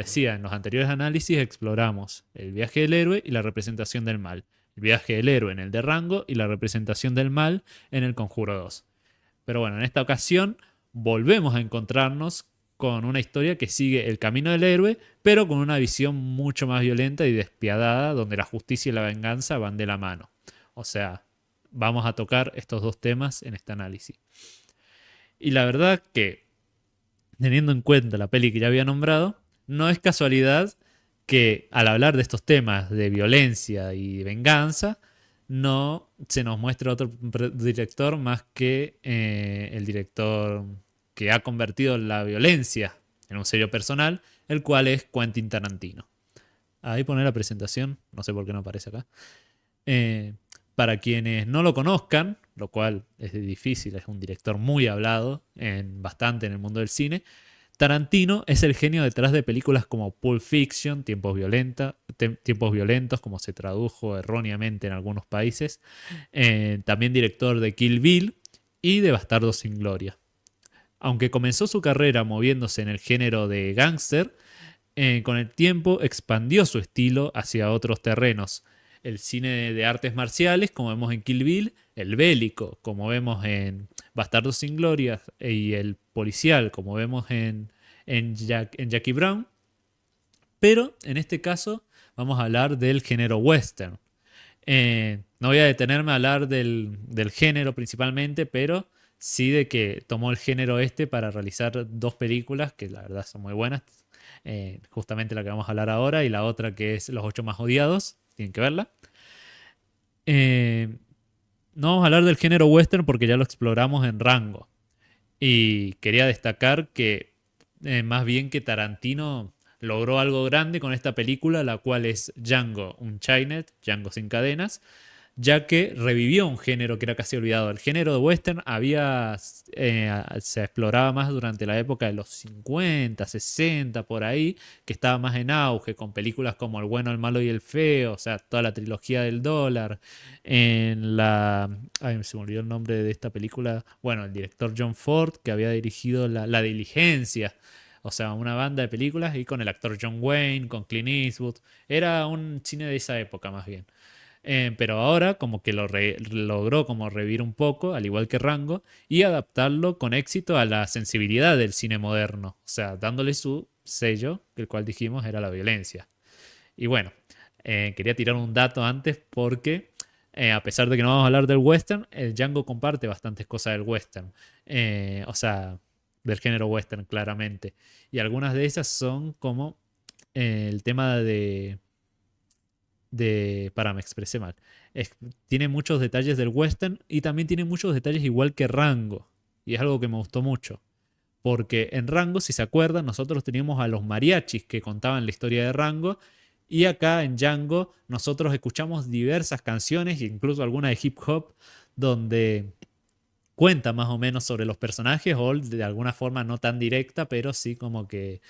decía, en los anteriores análisis exploramos el viaje del héroe y la representación del mal. El viaje del héroe en el de Rango y la representación del mal en el Conjuro 2. Pero bueno, en esta ocasión volvemos a encontrarnos con una historia que sigue el camino del héroe, pero con una visión mucho más violenta y despiadada, donde la justicia y la venganza van de la mano. O sea, vamos a tocar estos dos temas en este análisis. Y la verdad que, teniendo en cuenta la peli que ya había nombrado, no es casualidad que al hablar de estos temas de violencia y venganza, no se nos muestra otro director más que el director que ha convertido la violencia en un sello personal, el cual es Quentin Tarantino. Ahí pone la presentación, no sé por qué no aparece acá. Eh, para quienes no lo conozcan, lo cual es difícil, es un director muy hablado bastante en el mundo del cine, Tarantino es el genio detrás de películas como Pulp Fiction, Tiempos Violentos, como se tradujo erróneamente en algunos países. También director de Kill Bill y de Bastardos sin Gloria. Aunque comenzó su carrera moviéndose en el género de gángster, con el tiempo expandió su estilo hacia otros terrenos. El cine de artes marciales, como vemos en Kill Bill, el bélico, como vemos en Bastardos sin Gloria, y el policial, como vemos en Jackie Brown. Pero en este caso vamos a hablar del género western. No voy a detenerme a hablar del género principalmente, pero sí de que tomó el género este para realizar dos películas que la verdad son muy buenas. Justamente la que vamos a hablar ahora y la otra que es Los 8 más odiados. Tienen que verla. No vamos a hablar del género western porque ya lo exploramos en Rango. Y quería destacar que más bien que Tarantino logró algo grande con esta película, la cual es Django Unchained, Django sin cadenas, ya que revivió un género que era casi olvidado. El género de western se exploraba más durante la época de los 50, 60, por ahí, que estaba más en auge, con películas como El bueno, el malo y el feo, o sea, toda la trilogía del dólar. Ay, se me olvidó el nombre de esta película. Bueno, el director John Ford, que había dirigido La Diligencia. O sea, una banda de películas y con el actor John Wayne, con Clint Eastwood. Era un cine de esa época más bien. Pero ahora como que logró como revivir un poco, al igual que Rango, y adaptarlo con éxito a la sensibilidad del cine moderno, o sea, dándole su sello, el cual dijimos era la violencia. Y bueno, quería tirar un dato antes porque a pesar de que no vamos a hablar del western, el Django comparte bastantes cosas del western, o sea, del género western claramente. Y algunas de esas son como el tema me expresé mal. Tiene muchos detalles del western y también tiene muchos detalles igual que Rango. Y es algo que me gustó mucho. Porque en Rango, si se acuerdan, nosotros teníamos a los mariachis que contaban la historia de Rango. Y acá en Django nosotros escuchamos diversas canciones, incluso alguna de hip hop, donde cuenta más o menos sobre los personajes o de alguna forma no tan directa, pero sí como que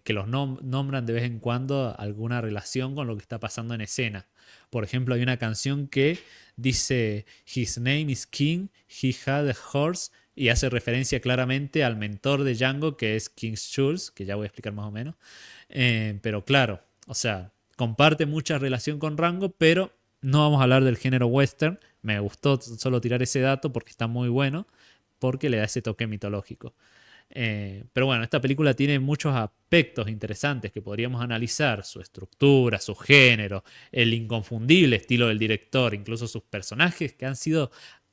los nombran de vez en cuando alguna relación con lo que está pasando en escena. Por ejemplo, hay una canción que dice His name is King, he had a horse, y hace referencia claramente al mentor de Django, que es King Jules, que ya voy a explicar más o menos. Pero claro, o sea, comparte mucha relación con Rango, pero no vamos a hablar del género western. Me gustó solo tirar ese dato porque está muy bueno, porque le da ese toque mitológico. Pero bueno, esta película tiene muchos aspectos interesantes que podríamos analizar: su estructura, su género, el inconfundible estilo del director, incluso sus personajes que han sido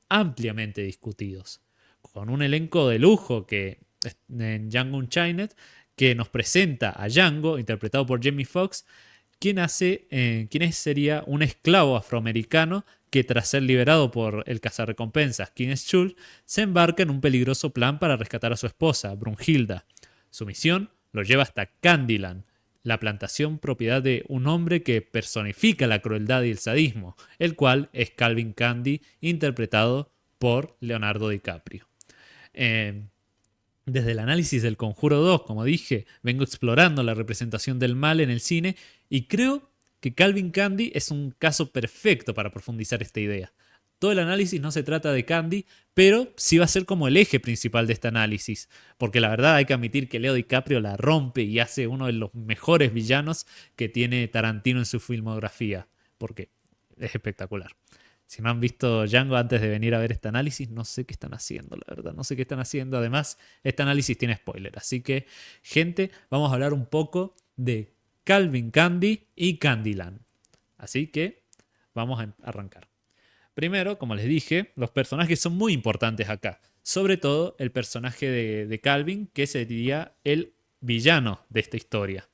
ampliamente discutidos, con un elenco de lujo que en Django Unchained, que nos presenta a Django, interpretado por Jamie Foxx, quien sería un esclavo afroamericano que tras ser liberado por el cazarrecompensas King Schul, se embarca en un peligroso plan para rescatar a su esposa, Brunhilda. Su misión lo lleva hasta Candyland, la plantación propiedad de un hombre que personifica la crueldad y el sadismo, el cual es Calvin Candy, interpretado por Leonardo DiCaprio. Desde el análisis del Conjuro 2, como dije, vengo explorando la representación del mal en el cine y creo que Calvin Candy es un caso perfecto para profundizar esta idea. todo el análisis no se trata de Candy, pero sí va a ser como el eje principal de este análisis. Porque la verdad hay que admitir que Leo DiCaprio la rompe y hace uno de los mejores villanos que tiene Tarantino en su filmografía. Porque es espectacular. Si no han visto Django antes de venir a ver este análisis, no sé qué están haciendo, la verdad. No sé qué están haciendo. Además, este análisis tiene spoiler. Así que, gente, vamos a hablar un poco de Calvin Candy y Candyland. Así que vamos a arrancar. Primero, como les dije, los personajes son muy importantes acá. Sobre todo el personaje de Calvin, que sería el villano de esta historia.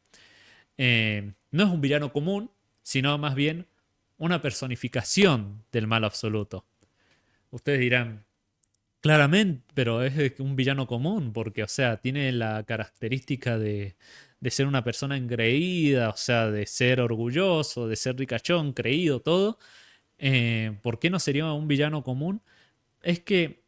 No es un villano común, sino más bien una personificación del mal absoluto. Ustedes dirán, claramente, pero es un villano común, porque, o sea, tiene la característica de ser una persona engreída, o sea, de ser orgulloso, de ser ricachón, creído, todo. ¿Por qué no sería un villano común? Es que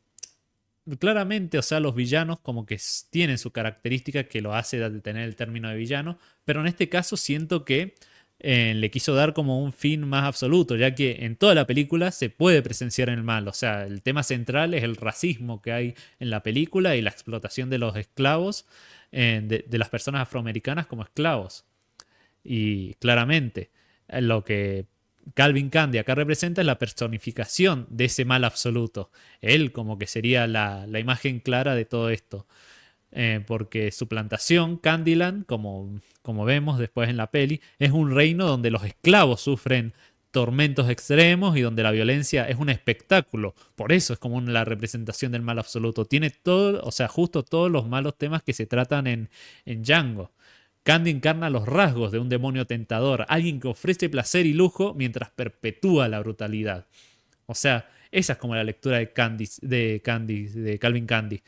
claramente, o sea, los villanos como que tienen su característica que lo hace de tener el término de villano, pero en este caso siento que le quiso dar como un fin más absoluto, ya que en toda la película se puede presenciar el mal, o sea, el tema central es el racismo que hay en la película y la explotación de los esclavos, de las personas afroamericanas como esclavos. Y claramente, lo que Calvin Candy acá representa es la personificación de ese mal absoluto. Él como que sería la imagen clara de todo esto. Porque su plantación, Candyland, como vemos después en la peli, es un reino donde los esclavos sufren tormentos extremos y donde la violencia es un espectáculo. Por eso es como la representación del mal absoluto. Tiene todo, o sea, justo todos los malos temas que se tratan en Django. Candy encarna los rasgos de un demonio tentador, alguien que ofrece placer y lujo mientras perpetúa la brutalidad. O sea, esa es como la lectura de Calvin Candy.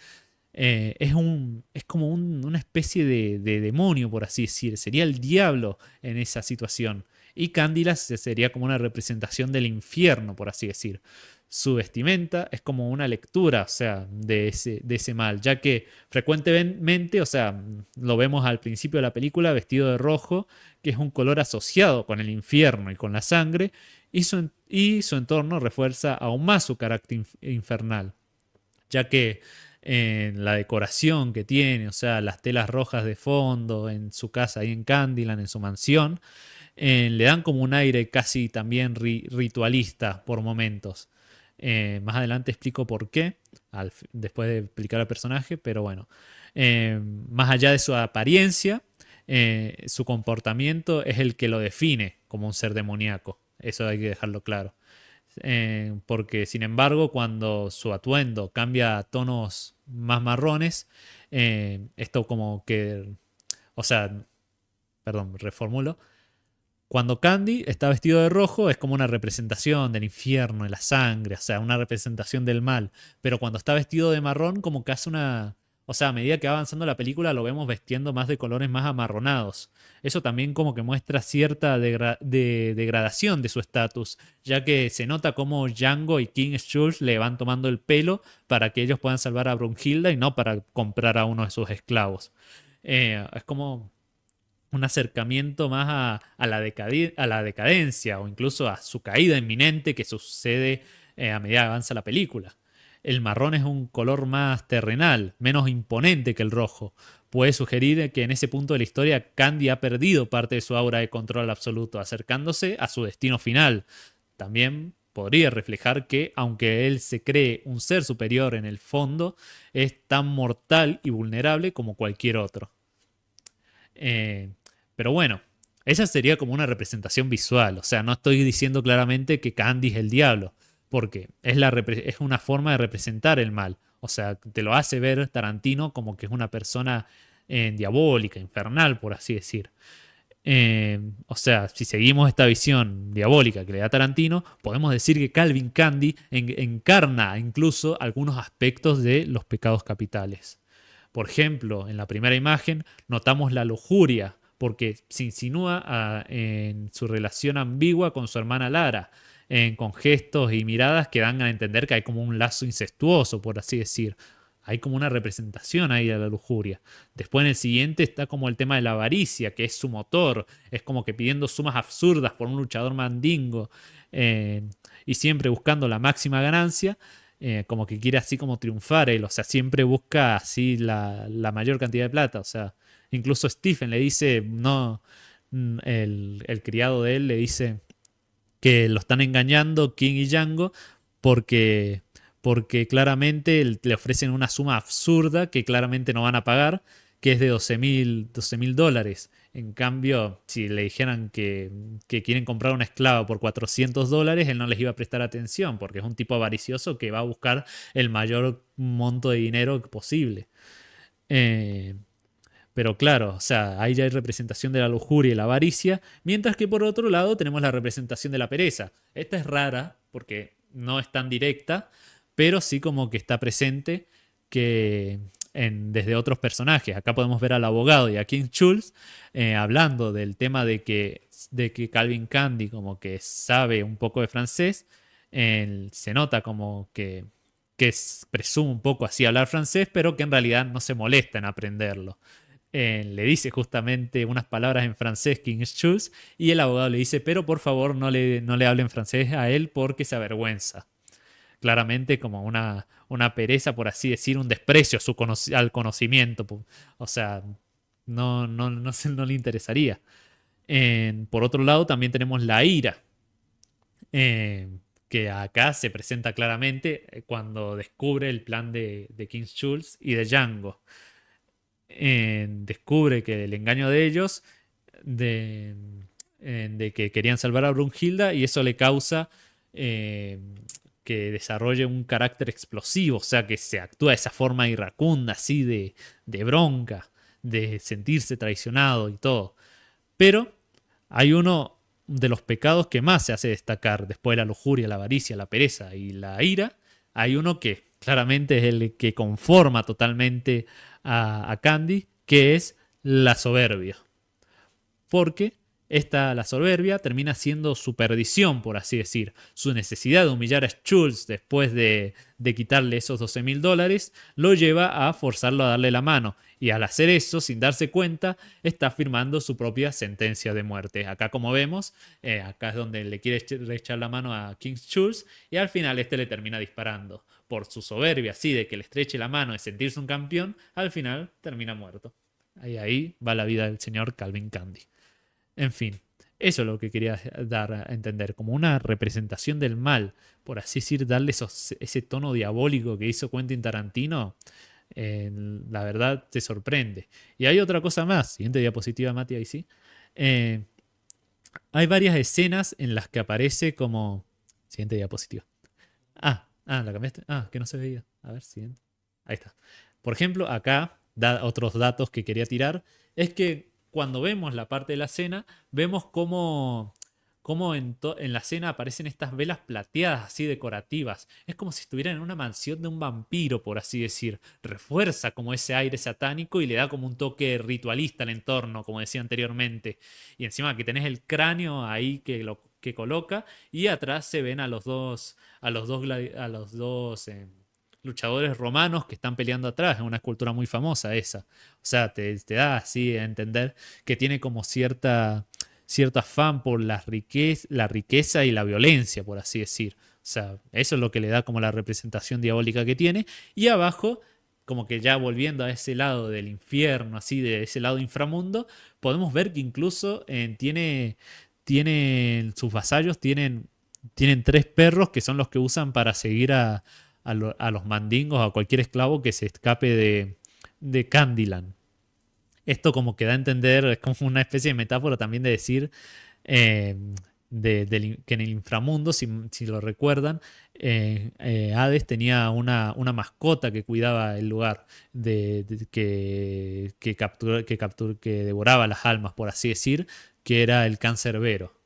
Es como una especie de demonio, por así decir. Sería el diablo en esa situación. Y Cándilas sería como una representación del infierno, por así decir. Su vestimenta es como una lectura, o sea, de ese mal, ya que frecuentemente, o sea, lo vemos al principio de la película vestido de rojo, que es un color asociado con el infierno y con la sangre, y su entorno refuerza aún más su carácter infernal, ya que en la decoración que tiene, o sea, las telas rojas de fondo en su casa ahí en Candyland, en su mansión, le dan como un aire casi también ritualista por momentos. Más adelante explico por qué, después de explicar al personaje, pero bueno, más allá de su apariencia, su comportamiento es el que lo define como un ser demoníaco. Eso hay que dejarlo claro. Porque sin embargo cuando su atuendo cambia a tonos más marrones, esto como que, o sea, perdón, reformulo, cuando Candy está vestido de rojo es como una representación del infierno, de la sangre, o sea, una representación del mal, pero cuando está vestido de marrón como que hace una... O sea, a medida que va avanzando la película lo vemos vestiendo más de colores más amarronados. Eso también como que muestra cierta degradación de su estatus, ya que se nota como Django y King Schultz le van tomando el pelo para que ellos puedan salvar a Brunhilda y no para comprar a uno de sus esclavos. Es como un acercamiento más a la decadencia o incluso a su caída inminente que sucede a medida que avanza la película. El marrón es un color más terrenal, menos imponente que el rojo. Puede sugerir que en ese punto de la historia Candy ha perdido parte de su aura de control absoluto, acercándose a su destino final. También podría reflejar que, aunque él se cree un ser superior en el fondo, es tan mortal y vulnerable como cualquier otro. Pero bueno, esa sería como una representación visual. O sea, no estoy diciendo claramente que Candy es el diablo, porque es una forma de representar el mal. O sea, te lo hace ver Tarantino como que es una persona diabólica, infernal, por así decir. O sea, si seguimos esta visión diabólica que le da Tarantino, podemos decir que Calvin Candy encarna incluso algunos aspectos de los pecados capitales. Por ejemplo, en la primera imagen notamos la lujuria, porque se insinúa en su relación ambigua con su hermana Lara, con gestos y miradas que dan a entender que hay como un lazo incestuoso, por así decir. hay como una representación ahí de la lujuria. Después en el siguiente está como el tema de la avaricia, que es su motor. Es como que pidiendo sumas absurdas por un luchador mandingo eh, y siempre buscando la máxima ganancia. Como que quiere así como triunfar él, o sea, siempre busca así la mayor cantidad de plata, o sea, incluso Stephen le dice, no, el criado de él le dice que lo están engañando King y Django porque, porque claramente le ofrecen una suma absurda que claramente no van a pagar, que es de $12,000 dólares. En cambio, si le dijeran que quieren comprar una esclava por $400, él no les iba a prestar atención, porque es un tipo avaricioso que va a buscar el mayor monto de dinero posible. Eh, pero claro, o sea, ahí ya hay representación de la lujuria y la avaricia, mientras que por otro lado tenemos la representación de la pereza. Esta es rara porque no es tan directa, pero sí como que está presente que desde otros personajes. Acá podemos ver al abogado y a King Schultz hablando del tema de que Calvin Candy como que sabe un poco de francés. Se nota como que presume un poco así hablar francés, pero que en realidad no se molesta en aprenderlo. Le dice justamente unas palabras en francés King Schultz y el abogado le dice, pero por favor no le hablen francés a él porque se avergüenza. Claramente como una pereza, por así decir, un desprecio al conocimiento. O sea, no le interesaría. Por otro lado, también tenemos la ira, eh, que acá se presenta claramente cuando descubre el plan de King Schultz y de Django. Descubre que el engaño de ellos, de, de que querían salvar a Brunhilda, y eso le causa eh, que desarrolle un carácter explosivo, o sea, que se actúa de esa forma iracunda, así de bronca, de sentirse traicionado y todo. Pero hay uno de los pecados que más se hace destacar después de la lujuria, la avaricia, la pereza y la ira. Hay uno que claramente es el que conforma totalmente a Candy, que es la soberbia. Porque la soberbia termina siendo su perdición, por así decir. Su necesidad de humillar a Schultz después de quitarle esos $12,000 lo lleva a forzarlo a darle la mano. Y al hacer eso, sin darse cuenta, está firmando su propia sentencia de muerte. Acá, como vemos, acá es donde le quiere echar la mano a King Schultz y al final este le termina disparando. Por su soberbia, así de que le estreche la mano de sentirse un campeón, al final termina muerto. Ahí va la vida del señor Calvin Candy. En fin, eso es lo que quería dar a entender, como una representación del mal, por así decir, darle ese tono diabólico que hizo Quentin Tarantino. La verdad te sorprende. Y hay otra cosa más, siguiente diapositiva, Mati, ahí sí. Eh, Hay varias escenas en las que aparece como... Siguiente diapositiva. La cambiaste. Que no se veía. A ver, siguiente. Ahí está. Por ejemplo, acá, otros datos que quería tirar, es que cuando vemos la parte de la escena, vemos cómo en la escena aparecen estas velas plateadas así decorativas. Es como si estuvieran en una mansión de un vampiro, por así decir. Refuerza como ese aire satánico y le da como un toque ritualista al entorno, como decía anteriormente. Y encima que tenés el cráneo ahí que coloca y atrás se ven a los dos luchadores romanos que están peleando atrás. Es una escultura muy famosa esa. O sea, te da así a entender que tiene como cierto afán por la riqueza y la violencia, por así decir. O sea, eso es lo que le da como la representación diabólica que tiene. Y abajo, como que ya volviendo a ese lado del infierno, así de ese lado inframundo, podemos ver que incluso sus vasallos tienen tres perros que son los que usan para seguir a los mandingos, a cualquier esclavo que se escape de Candyland. Esto como que da a entender, es como una especie de metáfora también de decir eh, que en el inframundo, si lo recuerdan, Hades tenía una mascota que cuidaba el lugar, que devoraba las almas, por así decir, que era el cancerbero.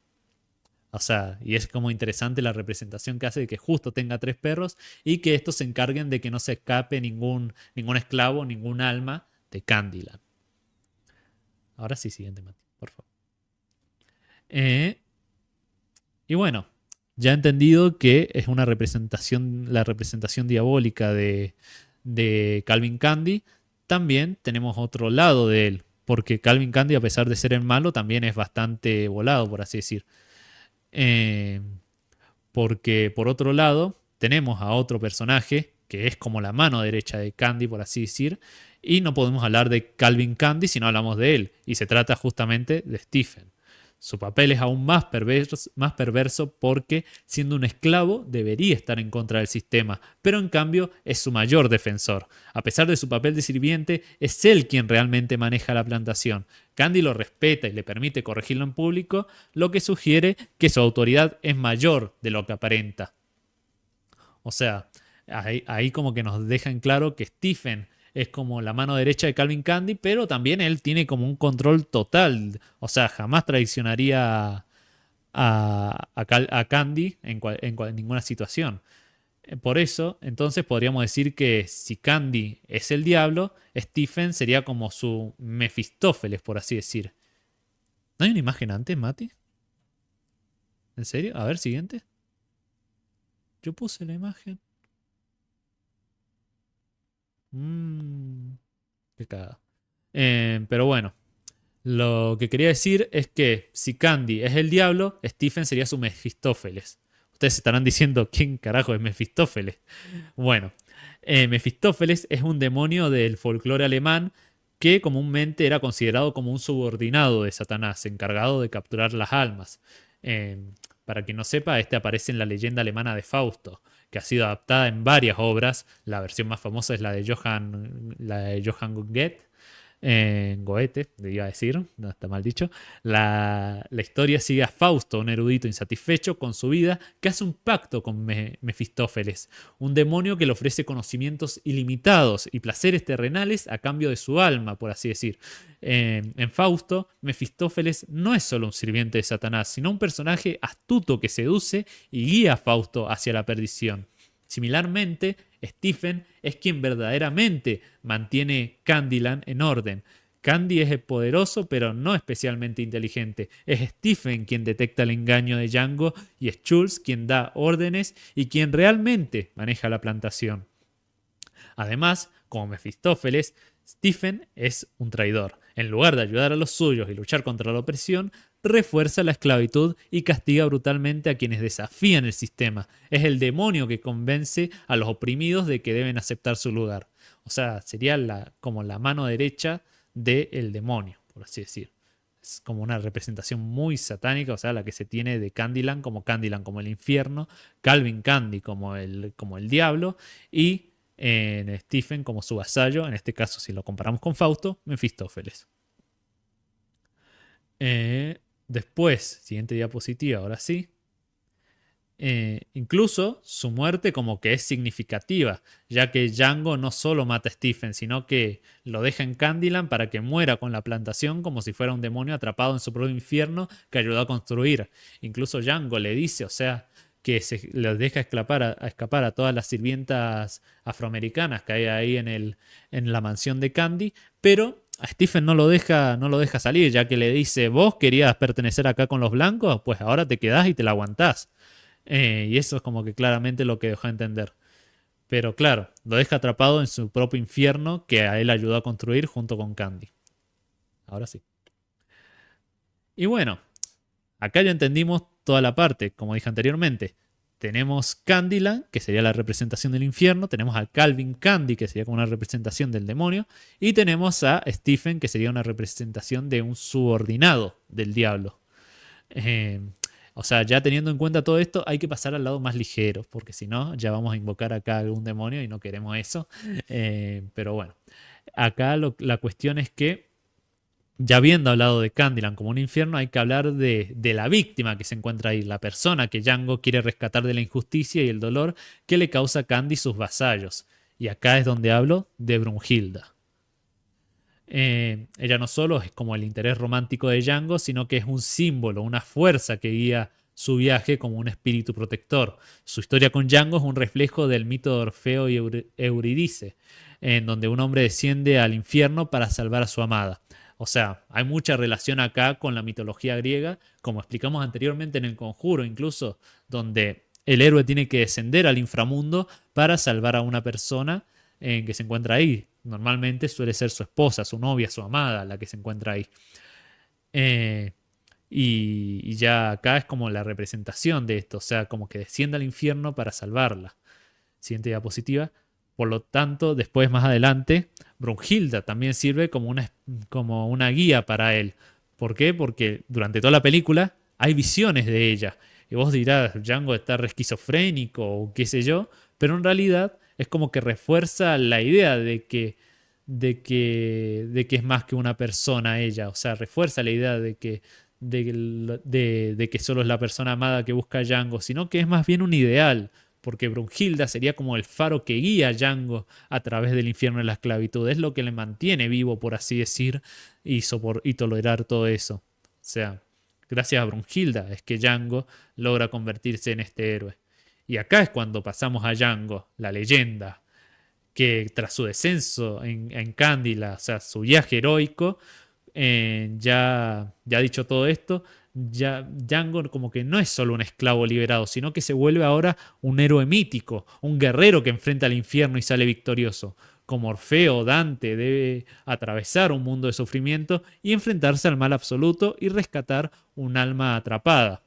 O sea, y es como interesante la representación que hace de que justo tenga tres perros y que estos se encarguen de que no se escape ningún esclavo, ningún alma de Candyland. Ahora sí, siguiente, Mati, por favor. Eh, y bueno, ya he entendido que es una representación, la representación diabólica de Calvin Candy, también tenemos otro lado de él. Porque Calvin Candy, a pesar de ser el malo, también es bastante volado, por así decir. Eh, Porque por otro lado, tenemos a otro personaje que es como la mano derecha de Candy, por así decir, y no podemos hablar de Calvin Candy si no hablamos de él, y se trata justamente de Stephen. Su papel es aún más perverso porque, siendo un esclavo, debería estar en contra del sistema, pero en cambio es su mayor defensor. A pesar de su papel de sirviente, es él quien realmente maneja la plantación. Candy lo respeta y le permite corregirlo en público, lo que sugiere que su autoridad es mayor de lo que aparenta. O sea, ahí como que nos dejan claro que Stephen es como la mano derecha de Calvin Candy, pero también él tiene como un control total. O sea, jamás traicionaría a Candy en ninguna situación. Por eso, entonces podríamos decir que si Candy es el diablo, Stephen sería como su Mefistófeles, por así decir. ¿No hay una imagen antes, Mati? ¿En serio? A ver, siguiente. Yo puse la imagen. Mmm, qué cagada. Pero bueno, lo que quería decir es que si Candy es el diablo, Stephen sería su Mefistófeles. Ustedes estarán diciendo, ¿quién carajo es Mefistófeles? Bueno, Mefistófeles es un demonio del folclore alemán que comúnmente era considerado como un subordinado de Satanás, encargado de capturar las almas. Eh, para quien no sepa, este aparece en la leyenda alemana de Fausto, que ha sido adaptada en varias obras. La versión más famosa es la de Johann Goethe, Goethe, iba a decir, no está mal dicho. La historia sigue a Fausto, un erudito insatisfecho con su vida, que hace un pacto con Mefistófeles, un demonio que le ofrece conocimientos ilimitados y placeres terrenales a cambio de su alma, por así decir. En Fausto, Mefistófeles no es solo un sirviente de Satanás, sino un personaje astuto que seduce y guía a Fausto hacia la perdición. Similarmente, Stephen es quien verdaderamente mantiene Candyland en orden. Candy es poderoso, pero no especialmente inteligente. Es Stephen quien detecta el engaño de Django y es Schultz quien da órdenes y quien realmente maneja la plantación. Además, como Mefistófeles, Stephen es un traidor. En lugar de ayudar a los suyos y luchar contra la opresión, refuerza la esclavitud y castiga brutalmente a quienes desafían el sistema. Es el demonio que convence a los oprimidos de que deben aceptar su lugar. O sea, sería como la mano derecha del demonio, por así decir. Es como una representación muy satánica, o sea, la que se tiene de Candyland como el infierno, Calvin Candy como el diablo y en Stephen como su vasallo, en este caso si lo comparamos con Fausto, Mefistófeles. Después, siguiente diapositiva, ahora sí. Incluso su muerte como que es significativa, ya que Django no solo mata a Stephen, sino que lo deja en Candyland para que muera con la plantación como si fuera un demonio atrapado en su propio infierno que ayudó a construir. Incluso Django le dice, o sea, que se les deja escapar a todas las sirvientas afroamericanas que hay ahí en la mansión de Candy, pero a Stephen no lo deja salir, ya que le dice, vos querías pertenecer acá con los blancos, pues ahora te quedás y te la aguantás. Y eso es como que claramente lo que dejó a entender. Pero claro, lo deja atrapado en su propio infierno que a él ayudó a construir junto con Candy. Ahora sí. Y bueno, acá ya entendimos toda la parte, como dije anteriormente. Tenemos Candyland, que sería la representación del infierno. Tenemos a Calvin Candy, que sería como una representación del demonio. Y tenemos a Stephen, que sería una representación de un subordinado del diablo. O sea, ya teniendo en cuenta todo esto, hay que pasar al lado más ligero, porque si no, ya vamos a invocar acá a algún demonio y no queremos eso. Pero bueno, acá la cuestión es que, ya habiendo hablado de Candyland como un infierno, hay que hablar de la víctima que se encuentra ahí, la persona que Django quiere rescatar de la injusticia y el dolor que le causa Candy y sus vasallos. Y acá es donde hablo de Brunhilda. Ella no solo es como el interés romántico de Django, sino que es un símbolo, una fuerza que guía su viaje como un espíritu protector. Su historia con Django es un reflejo del mito de Orfeo y Eurídice, en donde un hombre desciende al infierno para salvar a su amada. O sea, hay mucha relación acá con la mitología griega, como explicamos anteriormente en El Conjuro, incluso, donde el héroe tiene que descender al inframundo para salvar a una persona que se encuentra ahí. Normalmente suele ser su esposa, su novia, su amada la que se encuentra ahí. Eh, y ya acá es como la representación de esto, o sea, como que desciende al infierno para salvarla. Siguiente diapositiva. Por lo tanto, después más adelante, Brunhilda también sirve como una guía para él. ¿Por qué? Porque durante toda la película hay visiones de ella. Y vos dirás, Django está re esquizofrénico o qué sé yo, pero en realidad es como que refuerza la idea de que es más que una persona ella. O sea, refuerza la idea de que solo es la persona amada que busca a Django, sino que es más bien un ideal, porque Brunhilda sería como el faro que guía a Django a través del infierno de la esclavitud. Es lo que le mantiene vivo, por así decir, y tolerar todo eso. O sea, gracias a Brunhilda es que Django logra convertirse en este héroe. Y acá es cuando pasamos a Django, la leyenda, que tras su descenso en Cándila, o sea, su viaje heroico, ya dicho todo esto, ya Django como que no es solo un esclavo liberado, sino que se vuelve ahora un héroe mítico, un guerrero que enfrenta al infierno y sale victorioso. Como Orfeo, Dante debe atravesar un mundo de sufrimiento y enfrentarse al mal absoluto y rescatar un alma atrapada,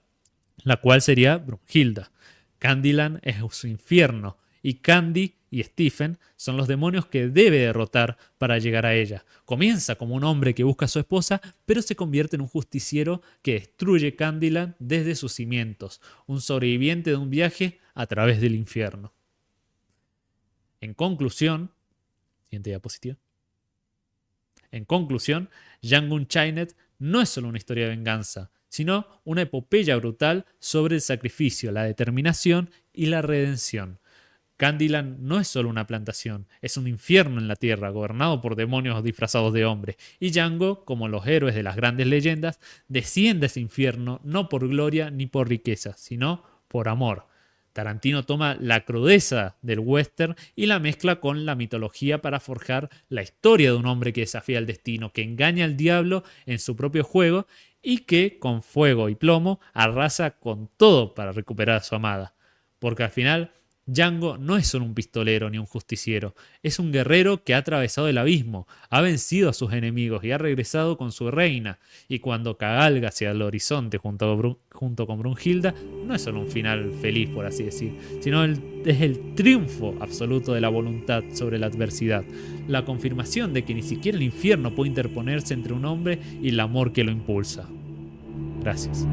la cual sería Brunhilda. Candyland es su infierno y Candy y Stephen son los demonios que debe derrotar para llegar a ella. Comienza como un hombre que busca a su esposa, pero se convierte en un justiciero que destruye Candyland desde sus cimientos, un sobreviviente de un viaje a través del infierno. En conclusión, siguiente diapositiva. En conclusión, Django Unchained no es solo una historia de venganza, sino una epopeya brutal sobre el sacrificio, la determinación y la redención. Candyland no es solo una plantación, es un infierno en la tierra, gobernado por demonios disfrazados de hombre. Y Django, como los héroes de las grandes leyendas, desciende a ese infierno no por gloria ni por riqueza, sino por amor. Tarantino toma la crudeza del western y la mezcla con la mitología para forjar la historia de un hombre que desafía el destino, que engaña al diablo en su propio juego y que, con fuego y plomo, arrasa con todo para recuperar a su amada. Porque al final, Django no es solo un pistolero ni un justiciero, es un guerrero que ha atravesado el abismo, ha vencido a sus enemigos y ha regresado con su reina. Y cuando cabalga hacia el horizonte junto con Brunhilda, no es solo un final feliz, por así decir, sino es el triunfo absoluto de la voluntad sobre la adversidad, la confirmación de que ni siquiera el infierno puede interponerse entre un hombre y el amor que lo impulsa. Gracias.